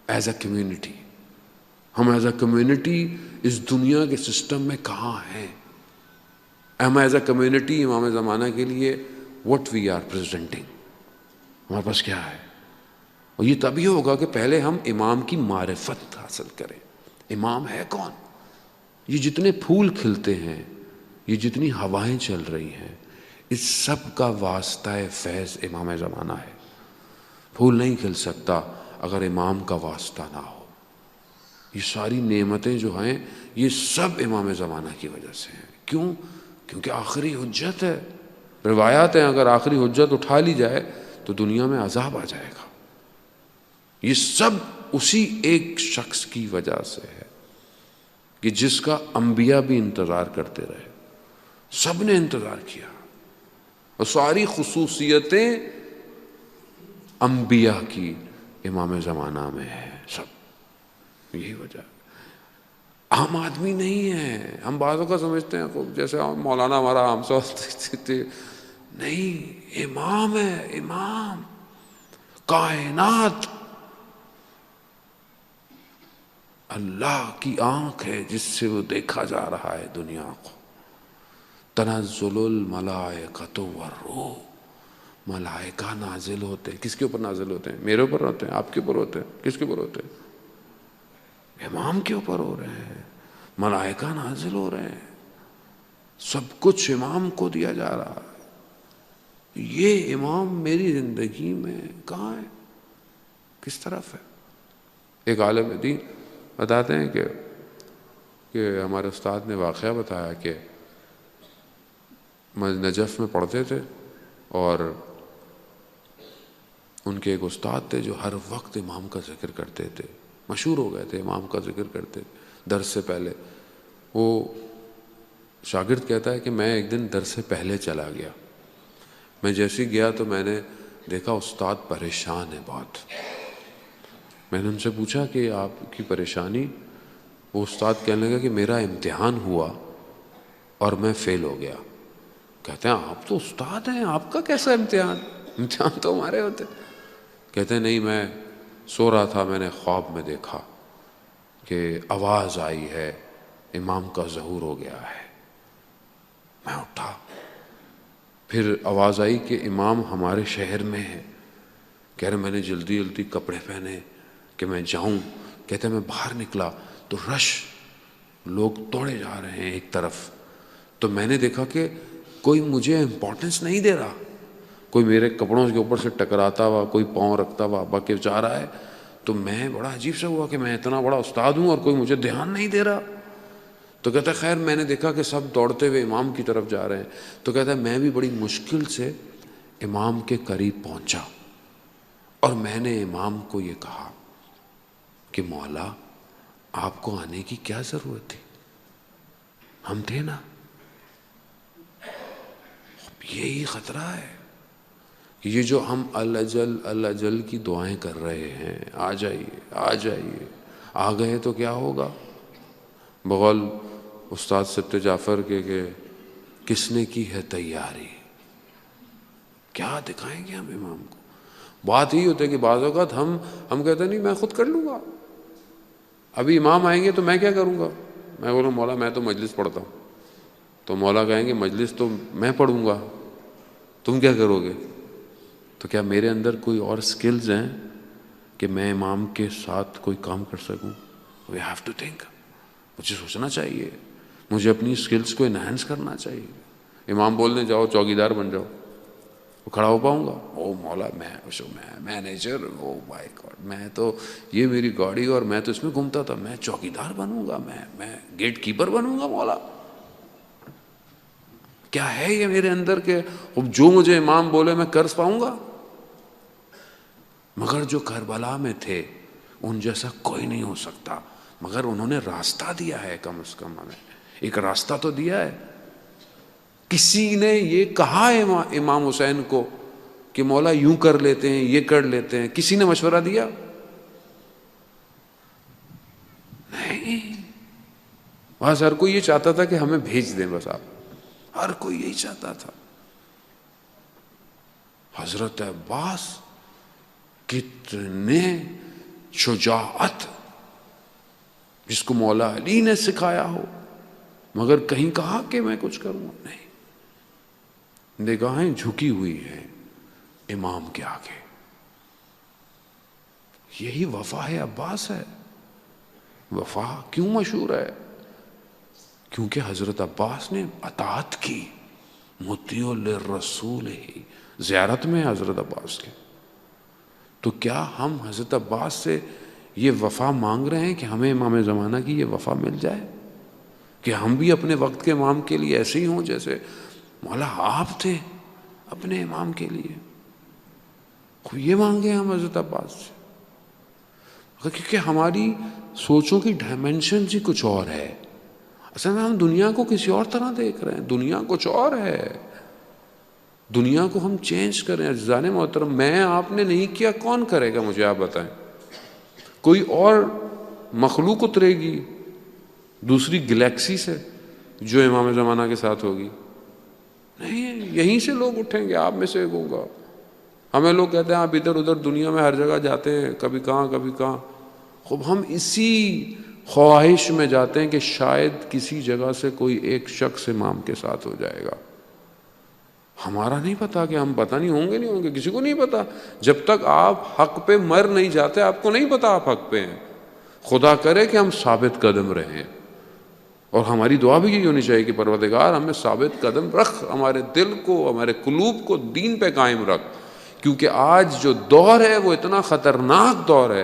as a community. ہم ایز اے کمیونٹی اس دنیا کے سسٹم میں کہاں ہیں؟ ہم ایز اے کمیونٹی امام زمانہ کے لیے what we are presenting، ہمارے پاس کیا ہے؟ اور یہ تبھی ہوگا کہ پہلے ہم امام کی معرفت حاصل کریں. امام ہے کون؟ یہ جتنے پھول کھلتے ہیں، یہ جتنی ہوائیں چل رہی ہیں، اس سب کا واسطہ فیض امام زمانہ ہے. پھول نہیں کھل سکتا اگر امام کا واسطہ نہ ہو. یہ ساری نعمتیں جو ہیں یہ سب امام زمانہ کی وجہ سے ہیں. کیوں؟ کیونکہ آخری حجت ہے. روایات ہیں اگر آخری حجت اٹھا لی جائے تو دنیا میں عذاب آ جائے گا. یہ سب اسی ایک شخص کی وجہ سے ہے کہ جس کا انبیاء بھی انتظار کرتے رہے. سب نے انتظار کیا اور ساری خصوصیتیں انبیاء کی امام زمانہ میں ہے. سب یہی وجہ. عام آدمی نہیں ہے. ہم بعضوں کا سمجھتے ہیں جیسے مولانا ہمارا ہم سب نہیں، امام ہے، امام کائنات. اللہ کی آنکھ ہے جس سے وہ دیکھا جا رہا ہے دنیا کو. تنزل الملائکۃ والروح، ملائکہ نازل ہوتے ہیں. کس کے اوپر نازل ہوتے ہیں؟ میرے اوپر ہوتے ہیں، آپ کے اوپر ہوتے ہیں. کس کے اوپر ہوتے ہیں؟ امام کے اوپر ہو رہے ہیں. ملائکہ نازل ہو رہے ہیں. سب کچھ امام کو دیا جا رہا ہے. یہ امام میری زندگی میں کہاں ہے؟ کس طرف ہے؟ ایک عالم دین بتاتے ہیں کہ ہمارے استاد نے واقعہ بتایا کہ نجف میں پڑھتے تھے اور ان کے ایک استاد تھے جو ہر وقت امام کا ذکر کرتے تھے. مشہور ہو گئے تھے، امام کا ذکر کرتے درس سے پہلے. وہ شاگرد کہتا ہے کہ میں ایک دن درس سے پہلے چلا گیا. میں جیسے گیا تو میں نے دیکھا استاد پریشان ہے بہت. میں نے ان سے پوچھا کہ آپ کی پریشانی؟ وہ استاد کہنے لگا کہ میرا امتحان ہوا اور میں فیل ہو گیا. کہتے ہیں آپ تو استاد ہیں، آپ کا کیسا امتحان؟ امتحان تو ہمارے ہوتے. کہتے ہیں نہیں، میں سو رہا تھا، میں نے خواب میں دیکھا کہ آواز آئی ہے امام کا ظہور ہو گیا ہے۔ میں اٹھا، پھر آواز آئی کہ امام ہمارے شہر میں ہے۔ کہہ رہے میں نے جلدی جلدی کپڑے پہنے کہ میں جاؤں۔ کہتے میں باہر نکلا تو رش، لوگ توڑے جا رہے ہیں ایک طرف۔ تو میں نے دیکھا کہ کوئی مجھے امپورٹنس نہیں دے رہا، کوئی میرے کپڑوں کے اوپر سے ٹکراتا ہوا، کوئی پاؤں رکھتا ہوا باقی جا رہا ہے۔ تو میں بڑا عجیب سا ہوا کہ میں اتنا بڑا استاد ہوں اور کوئی مجھے دھیان نہیں دے رہا۔ تو کہتا ہے خیر میں نے دیکھا کہ سب دوڑتے ہوئے امام کی طرف جا رہے ہیں۔ تو کہتا ہے میں بھی بڑی مشکل سے امام کے قریب پہنچا اور میں نے امام کو یہ کہا کہ مولا آپ کو آنے کی کیا ضرورت تھی، ہم تھے نا۔ یہی خطرہ ہے کہ یہ جو ہم الاجل الاجل کی دعائیں کر رہے ہیں، آ جائیے آ جائیے، آ گئے تو کیا ہوگا؟ بقول استاد سبت جعفر کے کہ کس نے کی ہے تیاری، کیا دکھائیں گے ہم امام کو؟ بات ہی ہوتی ہے کہ بعض اوقات ہم کہتے ہیں نہیں میں خود کر لوں گا، ابھی امام آئیں گے تو میں کیا کروں گا؟ میں بولوں مولا میں تو مجلس پڑھتا ہوں۔ تو مولا کہیں گے مجلس تو میں پڑھوں گا، تم کیا کرو گے؟ تو کیا میرے اندر کوئی اور سکلز ہیں کہ میں امام کے ساتھ کوئی کام کر سکوں؟ وی ہیو ٹو تھنک، مجھے سوچنا چاہیے، مجھے اپنی سکلز کو انہینس کرنا چاہیے۔ امام بولنے جاؤ چوکیدار بن جاؤ، وہ کھڑا ہو پاؤں گا؟ او مولا میں مینیجر، او مائی گاڈ، میں تو یہ میری گاڑی اور میں تو اس میں گھومتا تھا، میں چوکیدار بنوں گا، میں گیٹ کیپر بنوں گا مولا؟ کیا ہے یہ میرے اندر کہ جو مجھے امام بولے میں کر پاؤں گا؟ مگر جو کربلا میں تھے ان جیسا کوئی نہیں ہو سکتا، مگر انہوں نے راستہ دیا ہے، کم از کم ہمیں ایک راستہ تو دیا ہے۔ کسی نے یہ کہا ہے امام حسین کو کہ مولا یوں کر لیتے ہیں، یہ کر لیتے ہیں؟ کسی نے مشورہ دیا؟ نہیں، بس ہر کوئی یہ چاہتا تھا کہ ہمیں بھیج دیں، بس آپ، ہر کوئی یہی چاہتا تھا۔ حضرت عباس کتنے شجاعت، جس کو مولا علی نے سکھایا ہو، مگر کہیں کہا کہ میں کچھ کروں؟ نہیں، نگاہیں جھکی ہوئی ہیں امام کے آگے۔ یہی وفا ہے عباس ہے۔ وفا کیوں مشہور ہے؟ کیونکہ حضرت عباس نے اطاعت کی، مطیع للرسول ہی، زیارت میں حضرت عباس کے۔ تو کیا ہم حضرت عباس سے یہ وفا مانگ رہے ہیں کہ ہمیں امام زمانہ کی یہ وفا مل جائے، کہ ہم بھی اپنے وقت کے امام کے لیے ایسے ہی ہوں جیسے مولا آپ تھے اپنے امام کے لیے؟ یہ مانگے ہم حضرت عباس سے؟ کیونکہ ہماری سوچوں کی ڈائمنشن ہی کچھ اور ہے۔ اصل میں ہم دنیا کو کسی اور طرح دیکھ رہے ہیں، دنیا کچھ اور ہے۔ دنیا کو ہم چینج کریں عزیزان محترم، میں آپ نے نہیں کیا، کون کرے گا مجھے آپ بتائیں؟ کوئی اور مخلوق اترے گی دوسری گلیکسی سے جو امام زمانہ کے ساتھ ہوگی؟ نہیں، یہیں سے لوگ اٹھیں گے، آپ میں سے ایک ہوگا۔ ہمیں لوگ کہتے ہیں آپ ادھر ادھر دنیا میں ہر جگہ جاتے ہیں، کبھی کہاں کبھی کہاں۔ خوب ہم اسی خواہش میں جاتے ہیں کہ شاید کسی جگہ سے کوئی ایک شخص امام کے ساتھ ہو جائے گا۔ ہمارا نہیں پتا کہ ہم پتہ نہیں ہوں گے، نہیں ہوں گے، کسی کو نہیں پتا۔ جب تک آپ حق پہ مر نہیں جاتے آپ کو نہیں پتا آپ حق پہ ہیں۔ خدا کرے کہ ہم ثابت قدم رہیں، اور ہماری دعا بھی یہی ہونی چاہیے کہ پروردگار ہمیں ثابت قدم رکھ، ہمارے دل کو، ہمارے قلوب کو دین پہ قائم رکھ، کیونکہ آج جو دور ہے وہ اتنا خطرناک دور ہے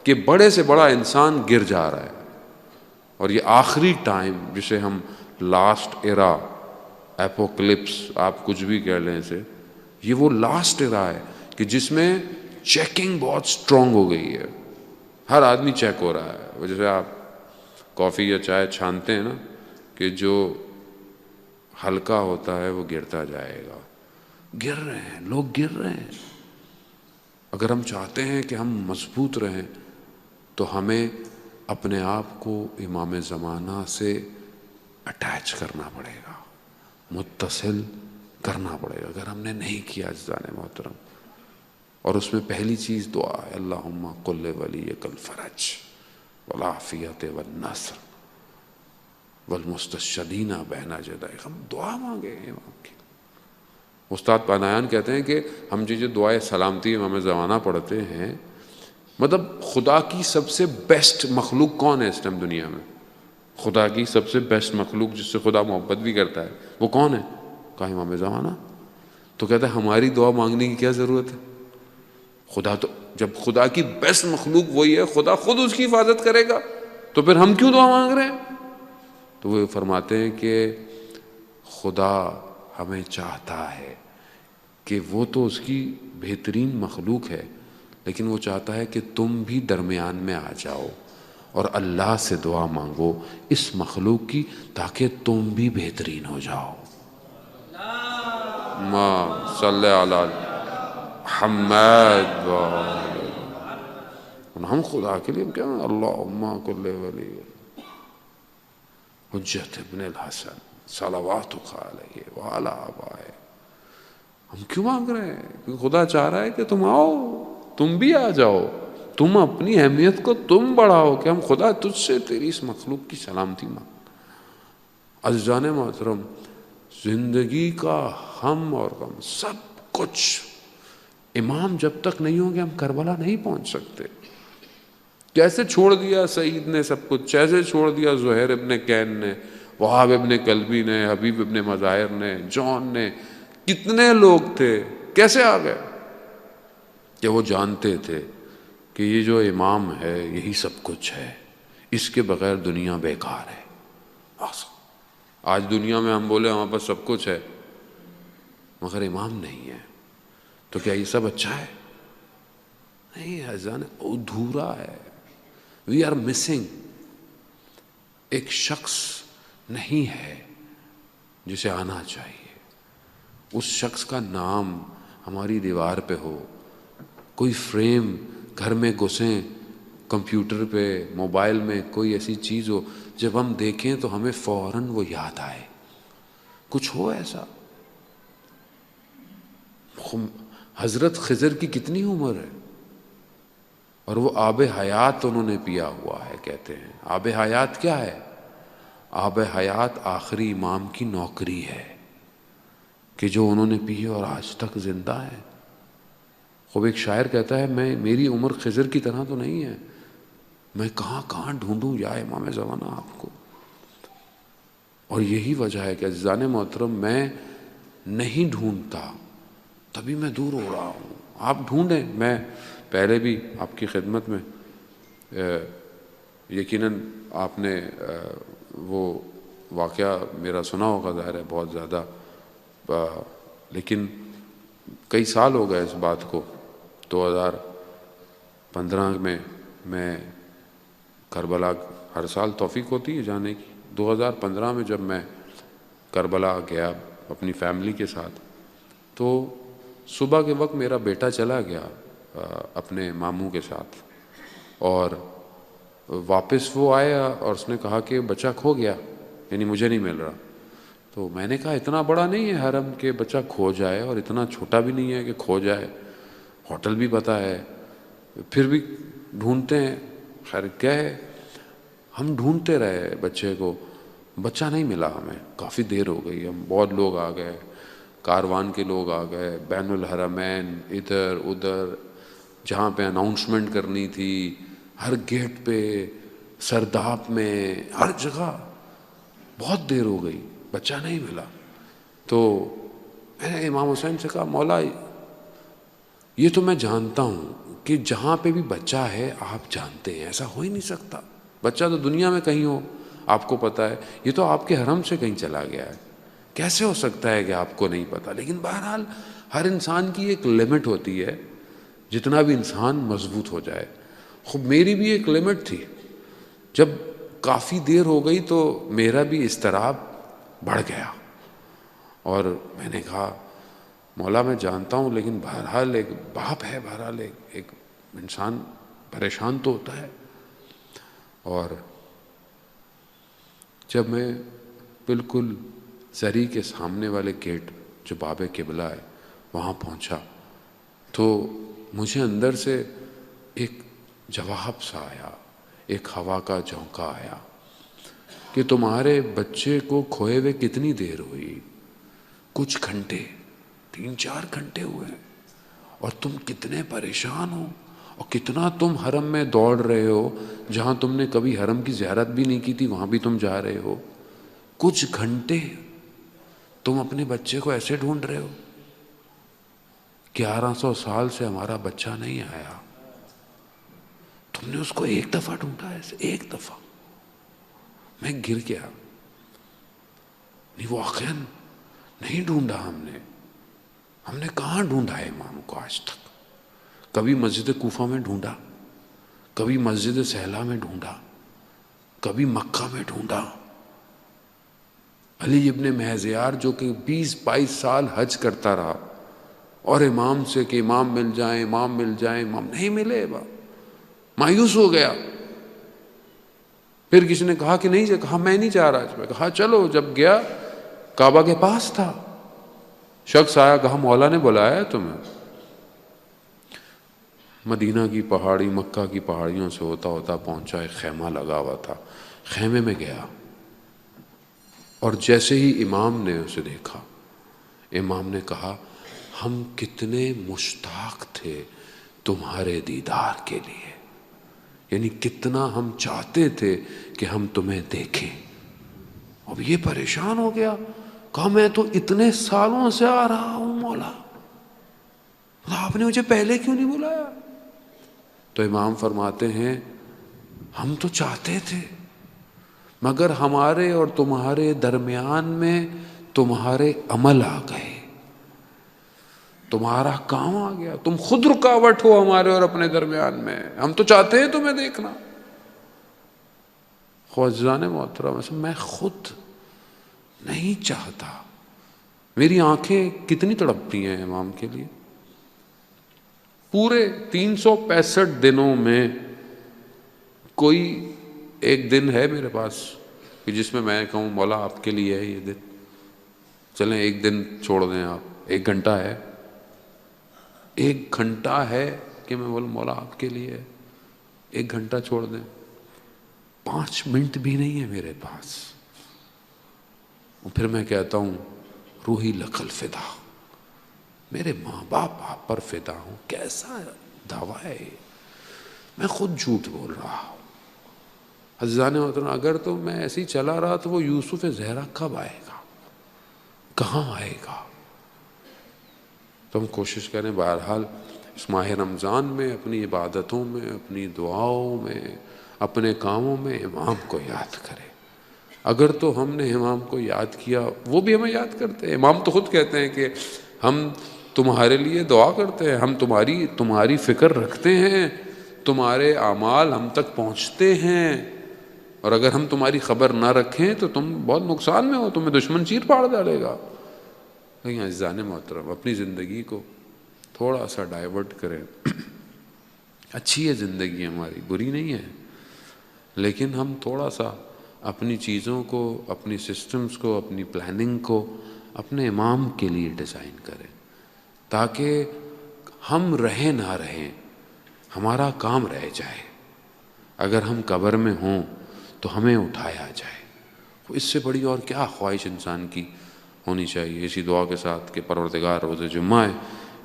کہ بڑے سے بڑا انسان گر جا رہا ہے۔ اور یہ آخری ٹائم جسے ہم لاسٹ ایرا، ایپوکلپس، آپ کچھ بھی کہہ لیں اسے، یہ وہ لاسٹ ایرا ہے کہ جس میں چیکنگ بہت سٹرونگ ہو گئی ہے، ہر آدمی چیک ہو رہا ہے۔ جیسے آپ کافی یا چائے چھانتے ہیں نا کہ جو ہلکا ہوتا ہے وہ گرتا جائے گا، گر رہے ہیں لوگ، گر رہے ہیں۔ اگر ہم چاہتے ہیں کہ ہم مضبوط رہیں تو ہمیں اپنے آپ کو امام زمانہ سے اٹیچ کرنا پڑے گا، متصل کرنا پڑے گا، اگر ہم نے نہیں کیا عزیزان محترم۔ اور اس میں پہلی چیز دعا ہے، اللہم قل ولیک الفرج والعافیت والنصر والمستشدین بین یدیک. ہم دعا مانگے امام کی. استاد پانایان کہتے ہیں کہ ہم جو دعائے سلامتی امام زمانہ پڑھتے ہیں، مطلب خدا کی سب سے بیسٹ مخلوق کون ہے اس ٹائم دنیا میں؟ خدا کی سب سے بیسٹ مخلوق جس سے خدا محبت بھی کرتا ہے وہ کون ہے؟ کہا امام زمانہ. تو کہتا ہے ہماری دعا مانگنے کی کیا ضرورت ہے؟ خدا تو جب خدا کی بیسٹ مخلوق وہی ہے، خدا خود اس کی حفاظت کرے گا، تو پھر ہم کیوں دعا مانگ رہے ہیں؟ تو وہ فرماتے ہیں کہ خدا ہمیں چاہتا ہے کہ وہ تو اس کی بہترین مخلوق ہے، لیکن وہ چاہتا ہے کہ تم بھی درمیان میں آ جاؤ اور اللہ سے دعا مانگو اس مخلوق کی، تاکہ تم بھی بہترین ہو جاؤ. ما صلی علی محمد. ہم خدا کے لیے کیا اللہم کل ولی حجت ابن الحسن صلواتک علیہ وعلی آبائہ. ہم کیوں مانگ رہے ہیں؟ کیونکہ خدا چاہ رہا ہے کہ تم آؤ، تم بھی آ جاؤ، تم اپنی اہمیت کو تم بڑھاؤ کہ ہم خدا تجھ سے تیری اس مخلوق کی سلامتی مانگ. عزیزان محترم، زندگی کا ہم اور غم سب کچھ امام جب تک نہیں ہوں گے ہم کربلا نہیں پہنچ سکتے. کیسے چھوڑ دیا سعید نے سب کچھ، کیسے چھوڑ دیا زہیر ابن کین نے، وہاب ابن کلبی نے، حبیب ابن مظاہر نے، جون نے، کتنے لوگ تھے، کیسے آ گئے؟ کہ وہ جانتے تھے کہ یہ جو امام ہے یہی سب کچھ ہے، اس کے بغیر دنیا بیکار ہے. آج دنیا میں ہم بولے ہمارے پاس سب کچھ ہے مگر امام نہیں ہے، تو کیا یہ سب اچھا ہے؟ نہیں، حضان ادھورا ہے. We are missing. ایک شخص نہیں ہے جسے آنا چاہیے. اس شخص کا نام ہماری دیوار پہ ہو، کوئی فریم گھر میں گھسیں، کمپیوٹر پہ، موبائل میں کوئی ایسی چیز ہو جب ہم دیکھیں تو ہمیں فوراً وہ یاد آئے. کچھ ہو ایسا. حضرت خضر کی کتنی عمر ہے اور وہ آب حیات انہوں نے پیا ہوا ہے. کہتے ہیں آب حیات کیا ہے؟ آب حیات آخری امام کی نوکری ہے کہ جو انہوں نے پی اور آج تک زندہ ہے. خوب ایک شاعر کہتا ہے میری عمر خضر کی طرح تو نہیں ہے، میں کہاں کہاں ڈھونڈوں یا امام زمانہ آپ کو. اور یہی وجہ ہے کہ عزیزان محترم میں نہیں ڈھونڈتا تبھی میں دور ہو رہا ہوں. آپ ڈھونڈیں. میں پہلے بھی آپ کی خدمت میں یقیناً آپ نے وہ واقعہ میرا سنا ہوگا، ظاہر ہے بہت زیادہ، لیکن کئی سال ہو گئے اس بات کو. 2015 میں کربلا ہر سال توفیق ہوتی ہے جانے کی. 2015 میں جب میں کربلا گیا اپنی فیملی کے ساتھ، تو صبح کے وقت میرا بیٹا چلا گیا اپنے ماموں کے ساتھ، اور واپس وہ آیا اور اس نے کہا کہ بچہ کھو گیا، یعنی مجھے نہیں مل رہا. تو میں نے کہا اتنا بڑا نہیں ہے حرم کہ بچہ کھو جائے، اور اتنا چھوٹا بھی نہیں ہے کہ کھو جائے، ہوٹل بھی پتہ ہے، پھر بھی ڈھونڈتے ہیں. خیر کیا ہے، ہم ڈھونڈتے رہے بچے کو، بچہ نہیں ملا ہمیں. کافی دیر ہو گئی، ہم بہت لوگ آ گئے، کاروان کے لوگ آ گئے، بین الحرمین، ادھر ادھر، جہاں پہ اناؤنسمنٹ کرنی تھی، ہر گیٹ پہ، سرداب میں، ہر جگہ. بہت دیر ہو گئی، بچہ نہیں ملا. تو میں نے امام حسین سے کہا مولا یہ تو میں جانتا ہوں کہ جہاں پہ بھی بچہ ہے آپ جانتے ہیں، ایسا ہو ہی نہیں سکتا. بچہ تو دنیا میں کہیں ہو، آپ کو پتہ ہے، یہ تو آپ کے حرم سے کہیں چلا گیا ہے، کیسے ہو سکتا ہے کہ آپ کو نہیں پتہ؟ لیکن بہرحال ہر انسان کی ایک لمٹ ہوتی ہے، جتنا بھی انسان مضبوط ہو جائے. خب میری بھی ایک لمٹ تھی. جب کافی دیر ہو گئی تو میرا بھی اضطراب بڑھ گیا، اور میں نے کہا مولا میں جانتا ہوں، لیکن بہرحال ایک باپ ہے، بہرحال ایک انسان پریشان تو ہوتا ہے. اور جب میں بالکل زری کے سامنے والے گیٹ جو باب قبلہ ہے وہاں پہنچا تو مجھے اندر سے ایک جواب سا آیا، ایک ہوا کا جھونکا آیا کہ تمہارے بچے کو کھوئے ہوئے کتنی دیر ہوئی؟ کچھ گھنٹے، 3-4 گھنٹے ہوئے، اور تم کتنے پریشان ہو، اور کتنا تم حرم میں دوڑ رہے ہو، جہاں تم نے کبھی حرم کی زیارت بھی نہیں کی تھی وہاں بھی تم جا رہے ہو۔ کچھ گھنٹے تم اپنے بچے کو ایسے ڈھونڈ رہے ہو۔ 1100 سال سے ہمارا بچہ نہیں آیا، تم نے اس کو ایک دفعہ ڈھونڈا، ایسے ایک دفعہ۔ میں گر گیا، نہیں واقعاً نہیں ڈھونڈا ہم نے کہاں ڈھونڈا ہے امام کو آج تک؟ کبھی مسجد کوفہ میں ڈھونڈا، کبھی مسجد سہلا میں ڈھونڈا، کبھی مکہ میں ڈھونڈا۔ علی ابن مہزیار جو کہ 20-22 سال حج کرتا رہا اور امام سے کہ امام مل جائیں، امام مل جائیں، امام نہیں ملے، مایوس ہو گیا۔ پھر کسی نے کہا کہ نہیں، کہا میں نہیں جا رہا، میں کہا چلو۔ جب گیا کعبہ کے پاس تھا، شخص آیا، کہا مولا نے بلایا ہے تمہیں۔ مدینہ کی پہاڑی، مکہ کی پہاڑیوں سے ہوتا ہوتا پہنچا، ایک خیمہ لگا ہوا تھا، خیمے میں گیا، اور جیسے ہی امام نے اسے دیکھا، امام نے کہا ہم کتنے مشتاق تھے تمہارے دیدار کے لیے، یعنی کتنا ہم چاہتے تھے کہ ہم تمہیں دیکھیں۔ اب یہ پریشان ہو گیا، کہا میں تو اتنے سالوں سے آ رہا ہوں مولا، آپ نے مجھے پہلے کیوں نہیں بلایا؟ تو امام فرماتے ہیں ہم تو چاہتے تھے، مگر ہمارے اور تمہارے درمیان میں تمہارے عمل آ گئے، تمہارا کام آ گیا، تم خود رکاوٹ ہو ہمارے اور اپنے درمیان میں، ہم تو چاہتے ہیں تمہیں دیکھنا۔ خواجان محترم، میں خود نہیں چاہتا، میری آنکھیں کتنی تڑپتی ہیں امام کے لیے۔ پورے 365 دنوں میں کوئی ایک دن ہے میرے پاس کہ جس میں کہوں مولا آپ کے لیے ہے یہ دن، چلیں ایک دن چھوڑ دیں آپ، 1 گھنٹہ ہے، 1 گھنٹہ ہے کہ میں بولوں مولا آپ کے لیے ہے، 1 گھنٹہ چھوڑ دیں، 5 منٹ بھی نہیں ہے میرے پاس۔ اور پھر میں کہتا ہوں روحی لک الفدا، میرے ماں باپ آپ پر فدا ہوں۔ کیسا دعویٰ ہے یہ؟ میں خود جھوٹ بول رہا ہوں۔ عزیزان محترم، اگر تو میں ایسے ہی چلا رہا تو وہ یوسف زہرا کب آئے گا، کہاں آئے گا؟ تو ہم کوشش کریں بہرحال اس ماہ رمضان میں اپنی عبادتوں میں، اپنی دعاؤں میں، اپنے کاموں میں امام کو یاد کریں۔ اگر تو ہم نے امام کو یاد کیا، وہ بھی ہمیں یاد کرتے ہیں۔ امام تو خود کہتے ہیں کہ ہم تمہارے لیے دعا کرتے ہیں، ہم تمہاری فکر رکھتے ہیں، تمہارے اعمال ہم تک پہنچتے ہیں، اور اگر ہم تمہاری خبر نہ رکھیں تو تم بہت نقصان میں ہو، تمہیں دشمن چیر پاڑ ڈالے گا۔ لیکن عزیزان محترم، اپنی زندگی کو تھوڑا سا ڈائیورٹ کریں۔ اچھی ہے زندگی ہماری، بری نہیں ہے، لیکن ہم تھوڑا سا اپنی چیزوں کو، اپنی سسٹمز کو، اپنی پلاننگ کو اپنے امام کے لیے ڈیزائن کریں، تاکہ ہم رہیں نہ رہیں، ہمارا کام رہ جائے۔ اگر ہم قبر میں ہوں تو ہمیں اٹھایا جائے، اس سے بڑی اور کیا خواہش انسان کی ہونی چاہیے۔ اسی دعا کے ساتھ کہ پروردگار روز جمعہ ہے،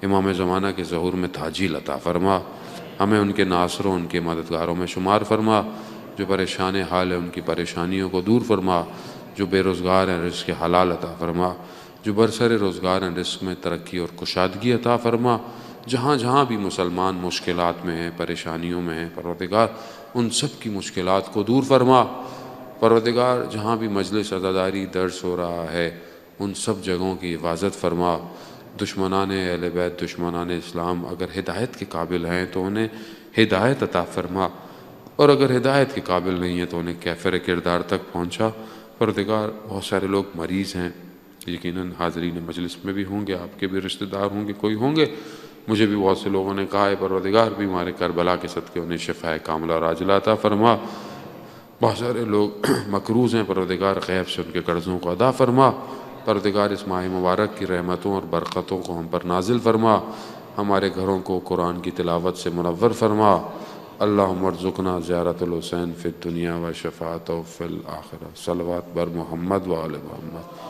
امام زمانہ کے ظہور میں تاجیل عطا فرما، ہمیں ان کے ناصروں، ان کے مددگاروں میں شمار فرما، جو پریشان حال ہے ان کی پریشانیوں کو دور فرما، جو بے روزگار ہیں رزق حلال عطا فرما، جو برسر روزگار ہیں رزق میں ترقی اور کشادگی عطا فرما، جہاں جہاں بھی مسلمان مشکلات میں ہیں، پریشانیوں میں ہیں، پروردگار ان سب کی مشکلات کو دور فرما۔ پروردگار جہاں بھی مجلس عزاداری درس ہو رہا ہے ان سب جگہوں کی حفاظت فرما۔ دشمنان اہل بیت، دشمنان اسلام اگر ہدایت کے قابل ہیں تو انہیں ہدایت عطا فرما، اور اگر ہدایت کے قابل نہیں ہیں تو انہیں کیفر کردار تک پہنچا۔ پروردگار بہت سارے لوگ مریض ہیں، یقیناً حاضرین مجلس میں بھی ہوں گے، آپ کے بھی رشتہ دار ہوں گے، کوئی ہوں گے، مجھے بھی بہت سے لوگوں نے کہا ہے پروردگار بھی ہمارے کربلا کے صدقے انہیں شفاء کاملہ اور عاجلہ عطا فرما۔ بہت سارے لوگ مقروض ہیں، پروردگار غیب سے ان کے قرضوں کو ادا فرما۔ پروردگار اس ماہ مبارک کی رحمتوں اور برکتوں کو ہم پر نازل فرما، ہمارے گھروں کو قرآن کی تلاوت سے منور فرما، اللہم ارزقنا زیارت الحسین فی الدنیا و شفاعتہ فی الآخرہ۔ صلوات بر محمد و آل محمد۔